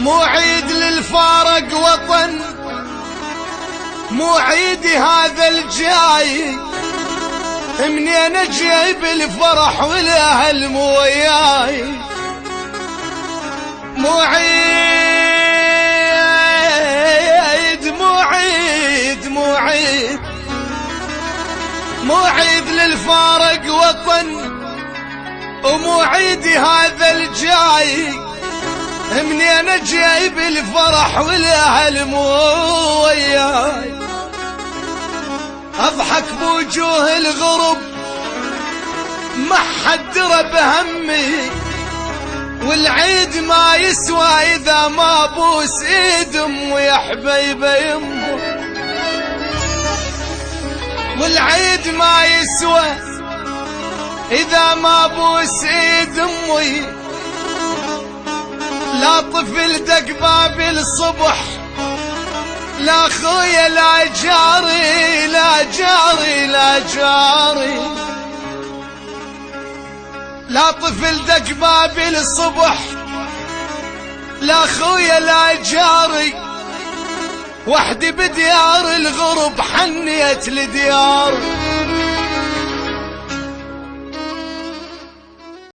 مو عيد للفارق وطن، مو عيدي هذا الجاي، منين اجيب الفرح والاهل مو وياي. مو عيد مو عيد مو عيد مو عيد للفارق وطن، ومو عيدي هذا الجاي، منين اجيب الفرح والاهل مو وياي. اضحك بوجوه الغرب ما حد درى بهمي، والعيد ما يسوى اذا ما بوس ايد امي يا حبيبه يمه. والعيد ما يسوى اذا ما بوس ايد امي. لا طفل دق بابي الصبح، لا خويا لا جاري لا جاري لا جاري. لا طفل دق بابي الصبح، لا خويا لا جاري. وحدي بديار الغرب حنيت لديار.